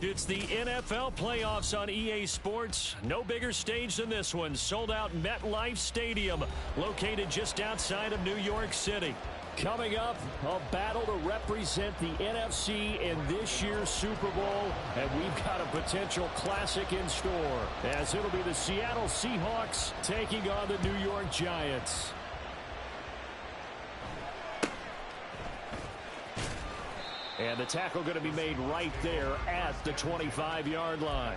It's the NFL playoffs on EA Sports. No bigger stage than this one. Sold out MetLife Stadium, located just outside of New York City. Coming up, a battle to represent the NFC in this year's Super Bowl, and we've got a potential classic in store, as it'll be the Seattle Seahawks taking on the New York Giants. And the tackle going to be made right there at the 25-yard line.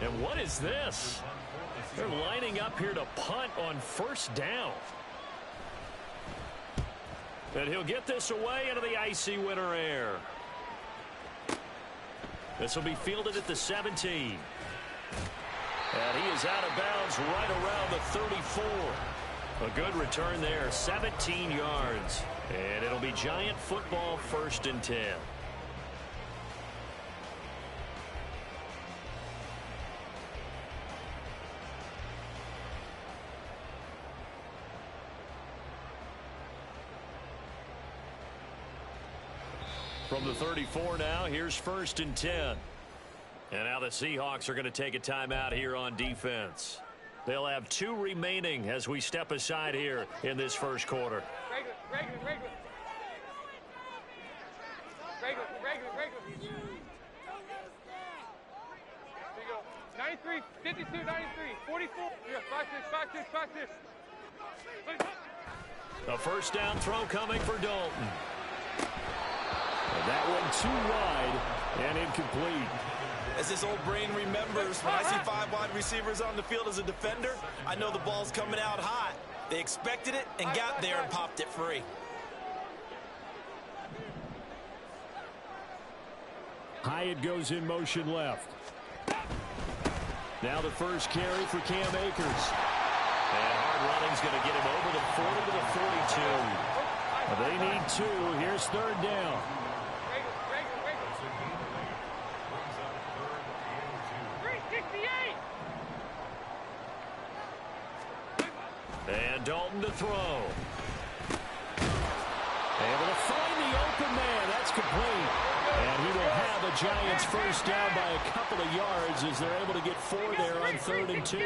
And what is this? They're lining up here to punt on first down. And he'll get this away into the icy winter air. This will be fielded at the 17. And he is out of bounds right around the 34. A good return there, 17 yards. And it'll be Giant football, 1st and 10. From the 34 now, here's 1st and 10. And now the Seahawks are going to take a timeout here on defense. They'll have 2 remaining as we step aside here in this first quarter. Regular. 93, 52, 93, 44. Yeah, 5-6. A first down throw coming for Dalton. And that one too wide and incomplete. As this old brain remembers, when I see 5 wide receivers on the field as a defender, I know the ball's coming out hot. They expected it and got there and popped it free. Hyatt goes in motion left. Now the first carry for Cam Akers. And hard running's going to get him over the 40 to the 42. They need 2. Here's 3rd down. And Dalton to throw. Able to find the open man. That's complete. And he will have a Giants first down by a couple of yards as they're able to get 4 there on 3rd and 2. 2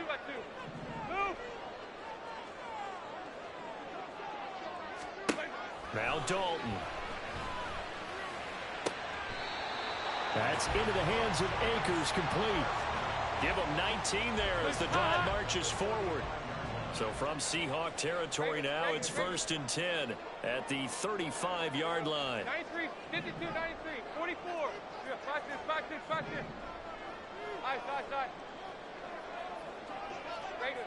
by 2. Move. Now Dalton. That's into the hands of Akers, complete. Give him 19 there as the drive marches forward. So from Seahawk territory now, it's 1st and 10 at the 35-yard line. 93, 52, 93, 44. Yeah, 5-6. Side. Regular.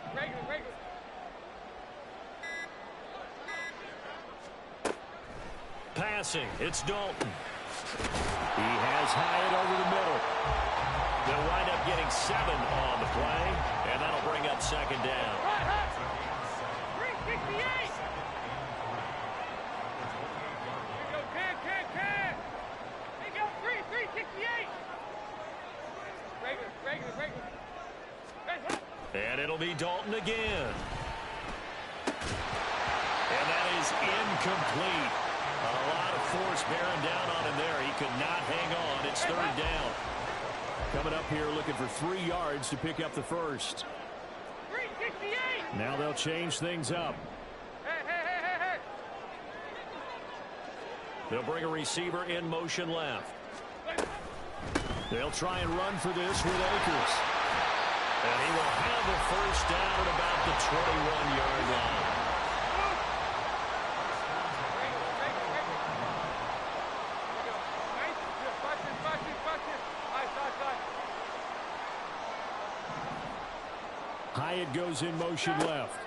Passing, it's Dalton. He has Hyatt over the middle. They'll wind up getting 7 on the play, and that'll bring up 2nd down. 368. Can. They go 368. Regular. And it'll be Dalton again. And that is incomplete. A lot of force bearing down on him there. He could not hang on. It's 3rd down. Coming up here looking for 3 yards to pick up the first. 368. Now they'll change things up. Hey. They'll bring a receiver in motion left. They'll try and run for this with Akers. And he will have the first down at about the 21-yard line. Hyatt goes in motion left.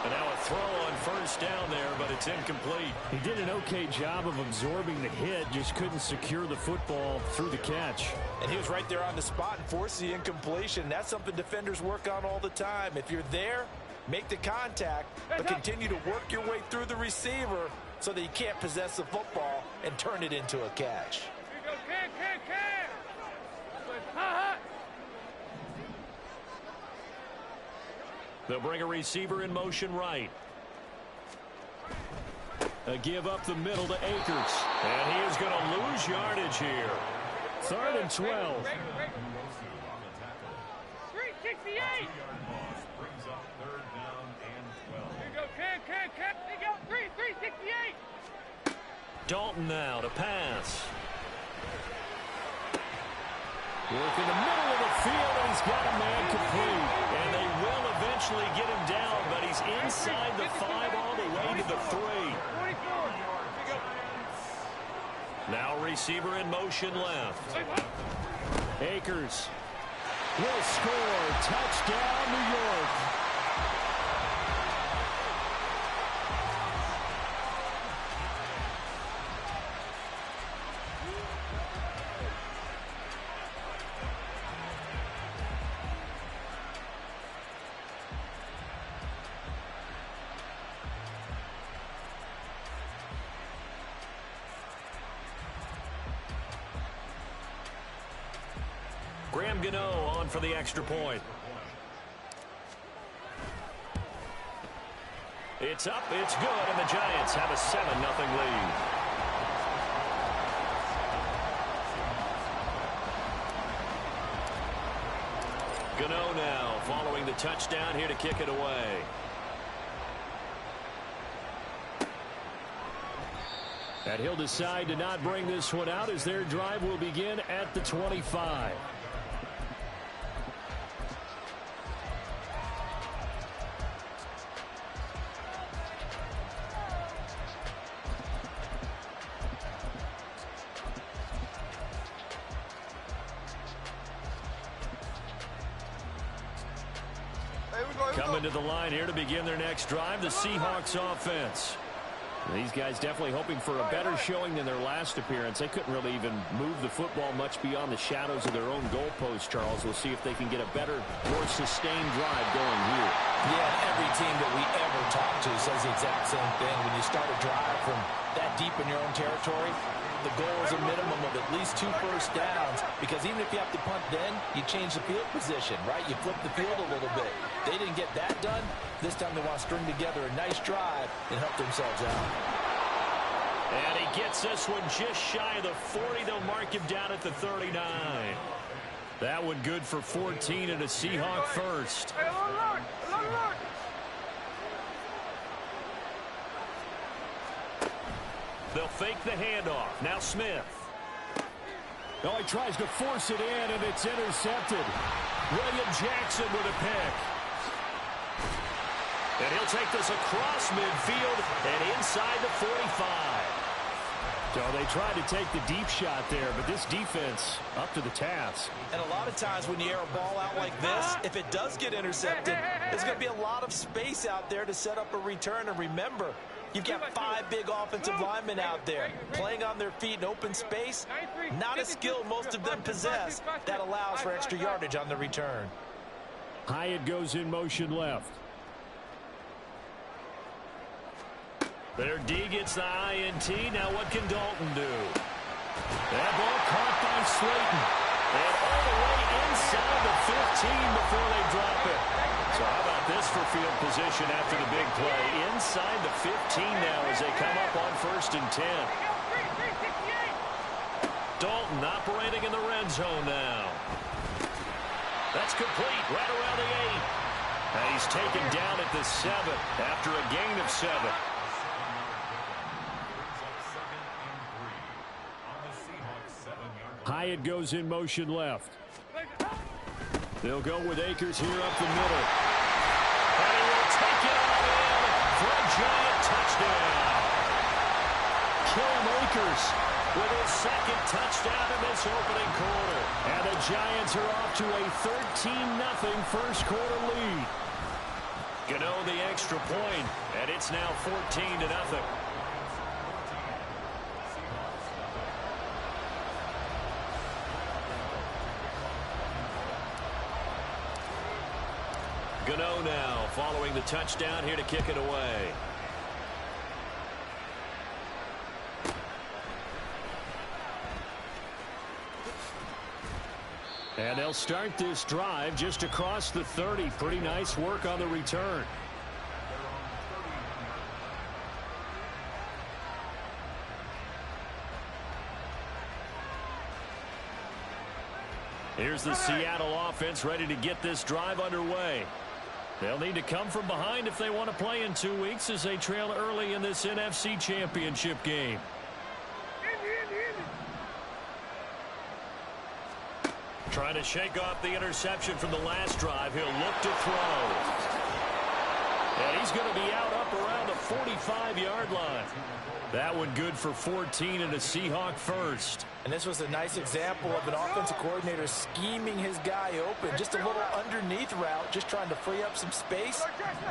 And now a throw on first down there, but it's incomplete. He did an okay job of absorbing the hit, just couldn't secure the football through the catch. And he was right there on the spot and forced the incompletion. That's something defenders work on all the time. If you're there, Make the contact, but continue to work your way through the receiver so that you can't possess the football and turn it into a catch. Here you go, can. They'll bring a receiver in motion right. A give up the middle to Akers. And he is going to lose yardage here. 3rd and 12. 368. Here you go, can. Here you go, 368. Dalton now to pass. Work in the middle of the field, and he's got a man complete. And they will eventually get him down, but he's inside the 5 all the way to the 3. 44. Now receiver in motion left. Akers will score. Touchdown, New York. On for the extra point. It's up, it's good, and the Giants have a 7-0 lead. Gano now following the touchdown here to kick it away. And he'll decide to not bring this one out as their drive will begin at the 25. Coming to the line here to begin their next drive, the Seahawks offense. These guys definitely hoping for a better showing than their last appearance. They couldn't really even move the football much beyond the shadows of their own goalpost, Charles. We'll see if they can get a better, more sustained drive going here. Yeah, every team that we ever talk to says the exact same thing. When you start a drive from that deep in your own territory, the goal is a minimum of at least 2 first downs, because even if you have to punt then, you change the field position, right? You flip the field a little bit. They didn't get that done. This time they want to string together a nice drive and help themselves out. And he gets this one just shy of the 40. They'll mark him down at the 39. That one good for 14 and a Seahawk first. Hey, alert. They'll fake the handoff. Now Smith. Oh, he tries to force it in, and it's intercepted. William Jackson with a pick. And he'll take this across midfield and inside the 45. So they tried to take the deep shot there, but this defense up to the task. And a lot of times when you air a ball out like this, if it does get intercepted, there's going to be a lot of space out there to set up a return. And remember, you've got 5 big offensive linemen out there playing on their feet in open space. Not a skill most of them possess that allows for extra yardage on the return. Hyatt goes in motion left. Their D gets the INT. Now what can Dalton do? That ball caught by Slayton. And all the way inside the 15 before they drop it. So how about this for field position after the big play? Inside the 15 now as they come up on 1st and 10. Dalton operating in the red zone now. That's complete right around the 8. And he's taken down at the 7 after a gain of 7. Hyatt goes in motion left. They'll go with Akers here up the middle. And he will take it all in for a giant touchdown. Cam Akers with his 2nd touchdown in this opening quarter. And the Giants are off to a 13-0 first quarter lead. Gano the extra point, and it's now 14-0. Cano now following the touchdown here to kick it away. And they'll start this drive just across the 30. Pretty nice work on the return. Here's the Seattle offense ready to get this drive underway. They'll need to come from behind if they want to play in 2 weeks as they trail early in this NFC Championship game. Trying to shake off the interception from the last drive. He'll look to throw. And he's going to be out up around the 45-yard line. That one good for 14 and a Seahawk first. And this was a nice example of an offensive coordinator scheming his guy open. Just a little underneath route, just trying to free up some space.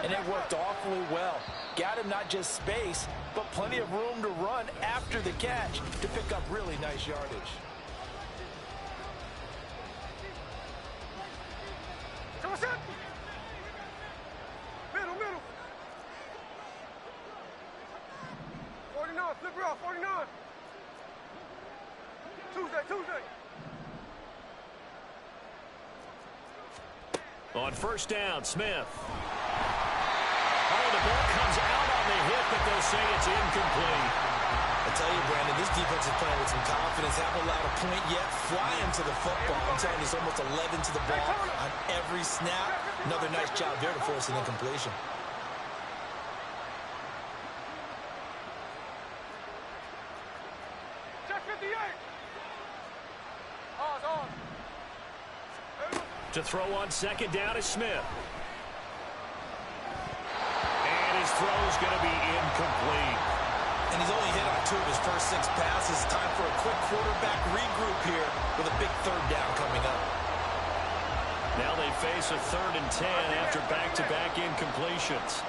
And it worked awfully well. Got him not just space, but plenty of room to run after the catch to pick up really nice yardage. Middle. 49, flip it off, 49. Tuesday. On first down, Smith. Oh, the ball comes out on the hit, but they'll say it's incomplete. I tell you, Brandon, this defense is playing with some confidence. Haven't allowed a point yet. Flying to the football. I'm telling you, it's almost 11 to the ball on every snap. Another nice job there to force an incompletion. Check 58. On. To throw on second down is Smith. And his throw is going to be incomplete. And he's only hit on 2 of his first 6 passes. Time for a quick quarterback regroup here with a big third down coming up. Now they face a 3rd and 10 after back-to-back incompletions.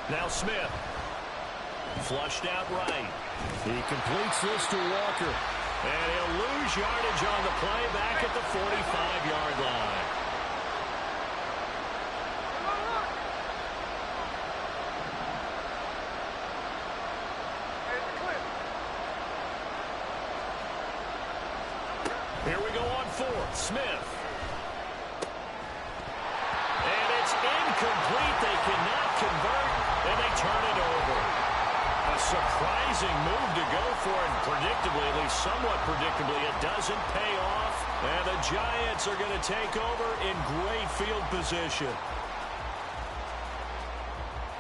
Now Smith. Flushed out right. He completes this to Walker. And he'll lose yardage on the play back at the 45-yard line. Here we go on 4th. Smith. And it's incomplete. They cannot convert, and they turn it over. A surprising move to go for it. Predictably, at least somewhat predictably, it doesn't pay off. And the Giants are going to take over in great field position.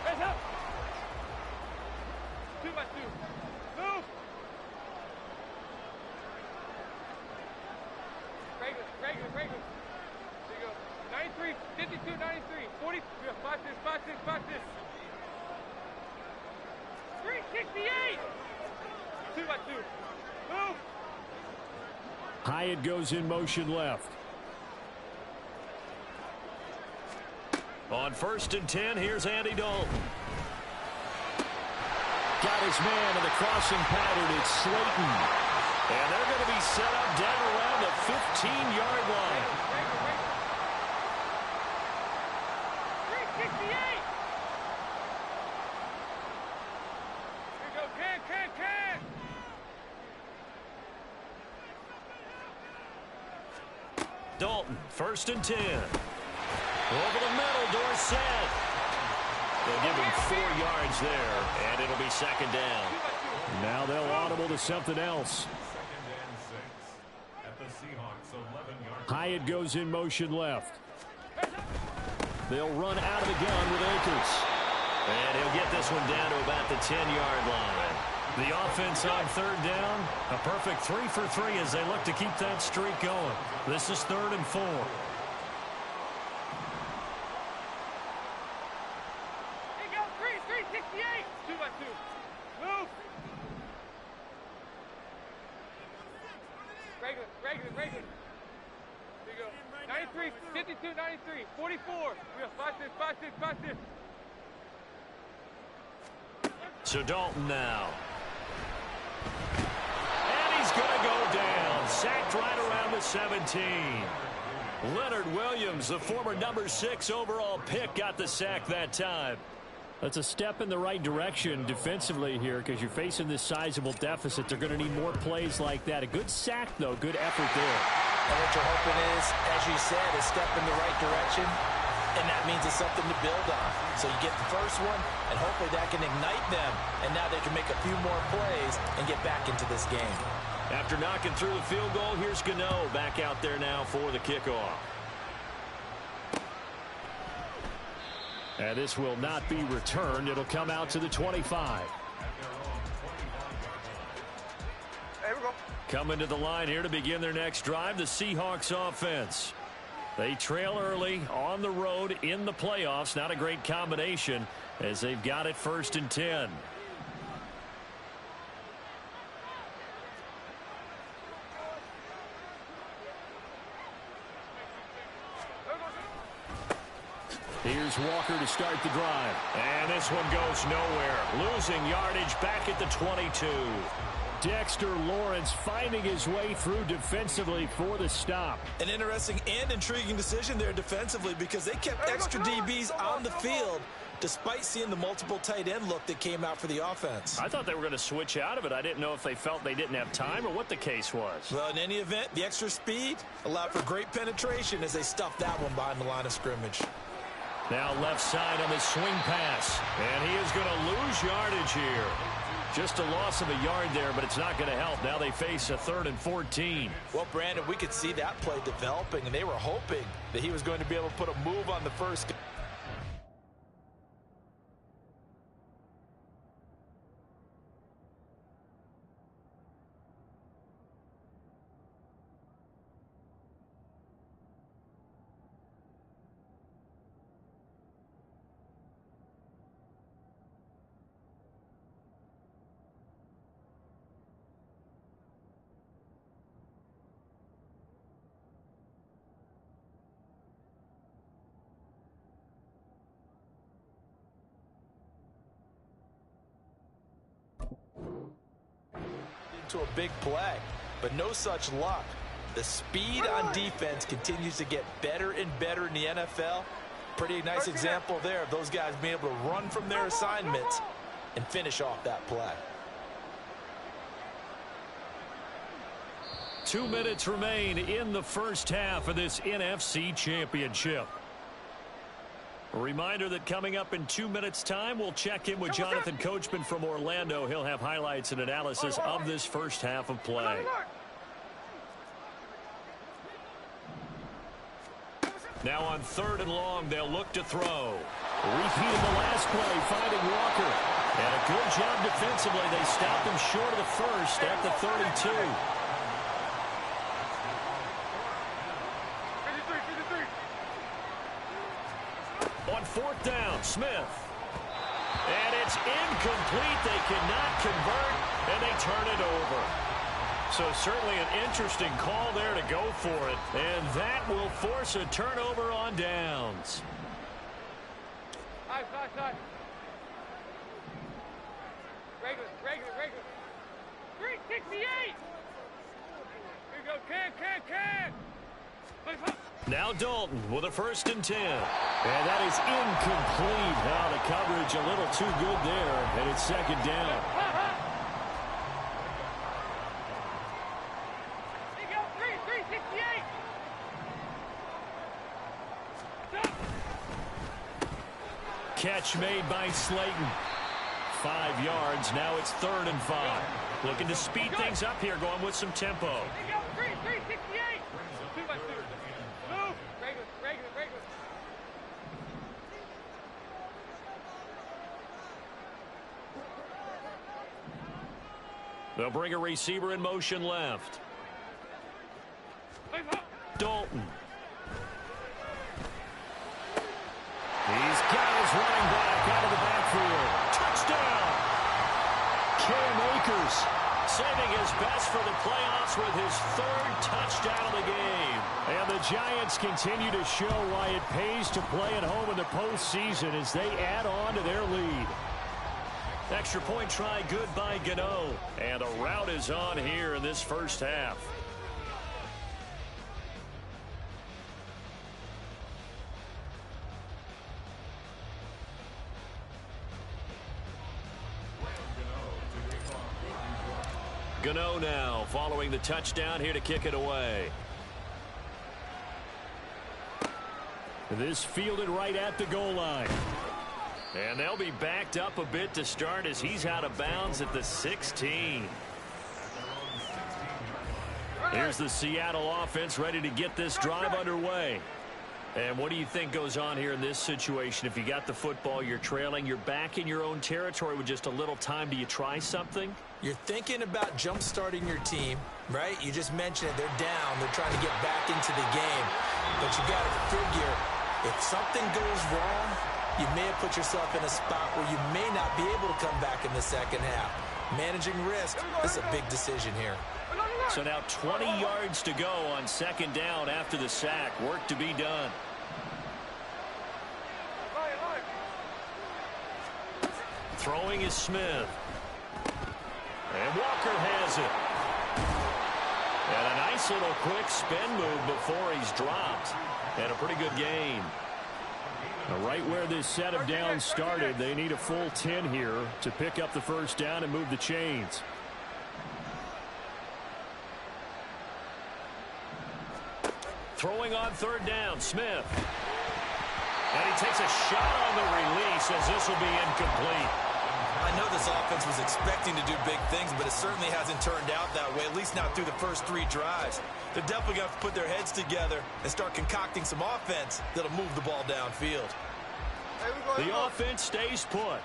Heads up. 2x2. Move. Regular. There you go. 93, 52, 93, 40. Watch this. 368. 2x2. Move. Hyatt goes in motion left. On 1st and 10, here's Andy Dalton. Got his man in the crossing pattern. It's Slayton. And they're going to be set up down around the 15-yard line. 368. Here you go. Can. Dalton, 1st and 10. Over the middle, Dorsett. They'll give him 4 yards there, and it'll be 2nd down. Now they'll audible to something else. 2nd and 6 at the Seahawks 11-yard. Hyatt goes in motion left. They'll run out of the gun with Akers. And he'll get this one down to about the 10-yard line. The offense on 3rd down, a perfect 3 for 3 as they look to keep that streak going. This is 3rd and 4. Here you go. 368. 2x2. Move. Regular. Here you go. 93, 52, 93, 44. Watch this. So Dalton now. And he's going to go down. Sacked right around the 17. Leonard Williams, the former number 6 overall pick, got the sack that time. That's a step in the right direction defensively here because you're facing this sizable deficit. They're going to need more plays like that. A good sack, though. Good effort there. And what you're hoping is, as you said, a step in the right direction, and that means it's something to build on. So you get the first one, and hopefully that can ignite them, and now they can make a few more plays and get back into this game. After knocking through the field goal, here's Gano back out there now for the kickoff. And this will not be returned. It'll come out to the 25. Hey, we go. Coming to the line here to begin their next drive, the Seahawks offense. They trail early on the road in the playoffs. Not a great combination as they've got it 1st and 10. Here's Walker to start the drive. And this one goes nowhere. Losing yardage back at the 22. Dexter Lawrence finding his way through defensively for the stop. An interesting and intriguing decision there defensively because they kept extra DBs on the field despite seeing the multiple tight end look that came out for the offense. I thought they were going to switch out of it. I didn't know if they felt they didn't have time or what the case was. Well, in any event, the extra speed allowed for great penetration as they stuffed that one behind the line of scrimmage. Now left side on the swing pass. And he is going to lose yardage here. Just a loss of a yard there, but it's not going to help. Now they face a 3rd and 14. Well, Brandon, we could see that play developing, and they were hoping that he was going to be able to put a move on the first. To a big play, but no such luck. The speed on defense continues to get better and better in the NFL. Pretty nice example there of those guys being able to run from their assignments and finish off that play. 2 minutes remain in the first half of this NFC Championship. A reminder that coming up in 2 minutes' time, we'll check in with Jonathan Coachman from Orlando. He'll have highlights and analysis of this first half of play. Now on 3rd and long, they'll look to throw. Repeating the last play, finding Walker. And a good job defensively. They stopped him short of the first at the 32. On 4th down, Smith. And it's incomplete. They cannot convert, and they turn it over. So certainly an interesting call there to go for it. And that will force a turnover on downs. Side. Regular. 368. Here you go, can. Now Dalton with a 1st and 10. And that is incomplete. Now the coverage a little too good there, and it's 2nd down. Here you go, 368. Catch made by Slayton. 5 yards. Now it's 3rd and 5. Looking to speed things up here, going with some tempo. Here you go, 368. 2 by 2. Move. Regular. They'll bring a receiver in motion left. Dalton. He's got his running back out of the backfield. Touchdown! Cam Akers saving his best for the playoffs with his 3rd touchdown of the game. And the Giants continue to show why it pays to play at home in the postseason as they add on to their lead. Extra point try good by Gano. And a rout is on here in this first half. Gano now following the touchdown here to kick it away. This fielded right at the goal line. And they'll be backed up a bit to start as he's out of bounds at the 16. Here's the Seattle offense ready to get this drive underway. And what do you think goes on here in this situation? If you got the football, you're trailing, you're back in your own territory with just a little time. Do you try something? You're thinking about jump-starting your team, right? You just mentioned it. They're down. They're trying to get back into the game. But you got to figure, if something goes wrong, you may have put yourself in a spot where you may not be able to come back in the second half. Managing risk, this is a big decision here. So now 20 yards to go on second down after the sack. Work to be done. Throwing is Smith. And Walker has it. And a nice little quick spin move before he's dropped. And a pretty good gain. Right where this set of downs started, they need a full 10 here to pick up the first down and move the chains. Throwing on third down, Smith. And he takes a shot on the release as this will be incomplete. I know this offense was expecting to do big things, but it certainly hasn't turned out that way, at least not through the first 3 drives. They're definitely going to have to put their heads together and start concocting some offense that'll move the ball downfield. The offense stays put.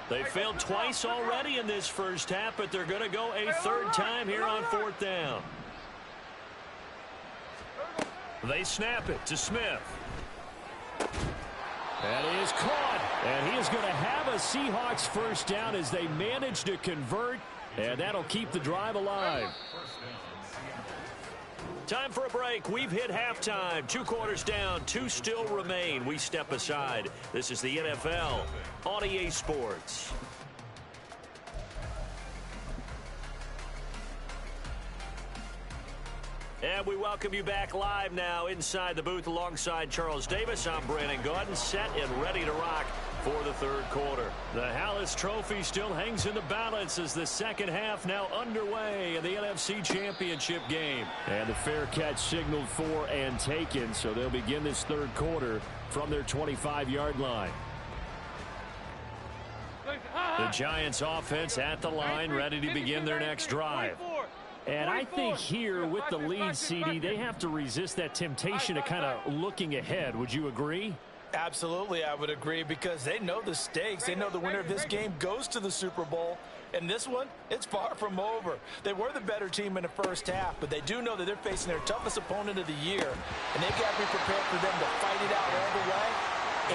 They failed twice already in this first half, but they're going to go a third time here on fourth down. They snap it to Smith. That is caught. And he is going to have a Seahawks first down as they manage to convert. And that'll keep the drive alive. Time for a break. We've hit halftime. 2 quarters down. 2 still remain. We step aside. This is the NFL on EA Sports. And we welcome you back live now inside the booth alongside Charles Davis. I'm Brandon Gaudin, set and ready to rock for the third quarter. The Hallis Trophy still hangs in the balance as the second half now underway in the NFC Championship game. And the fair catch signaled for and taken, so they'll begin this third quarter from their 25-yard line. The Giants offense at the line, ready to begin their next drive. And I think here with the lead, CD, they have to resist that temptation to kind of looking ahead. Would you agree? Absolutely, I would agree, because they know the stakes. They know the winner of this game goes to the Super Bowl. And this one, it's far from over. They were the better team in the first half, but they do know that they're facing their toughest opponent of the year. And they've got to be prepared for them to fight it out all the way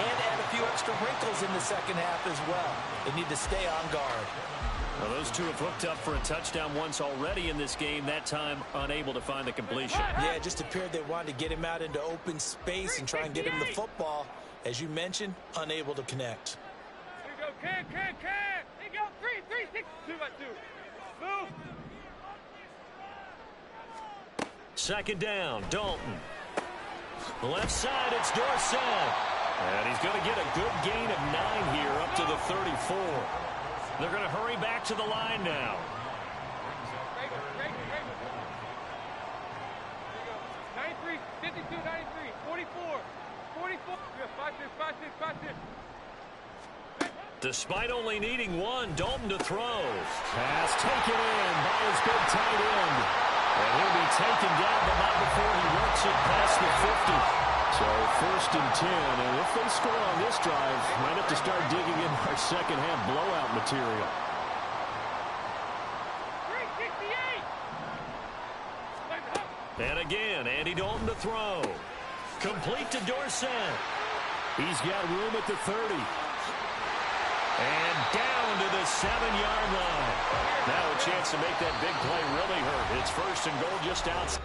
and add a few extra wrinkles in the second half as well. They need to stay on guard. Well, those two have hooked up for a touchdown once already in this game, that time unable to find the completion. Yeah, it just appeared they wanted to get him out into open space and try and get him the football. As you mentioned, unable to connect. Here you go, can. Here you go, 3, 6, 2 by 2. Move. Second down, Dalton. Left side, it's Dorsett. And he's going to get a good gain of 9 here up to the 34. They're going to hurry back to the line now. 93, 52, 93, 44, 44. Watch this. Despite only needing 1, Dalton to throw. Pass taken in by his big tight end. And he'll be taken down, but not before he works it past the 50. So first and 10, and if they score on this drive, might have to start digging in our second half blowout material. 368. And again, Andy Dalton to throw. Complete to Dorsett. He's got room at the 30. And down to the 7-yard line. Now a chance to make that big play really hurt. It's first and goal just outside.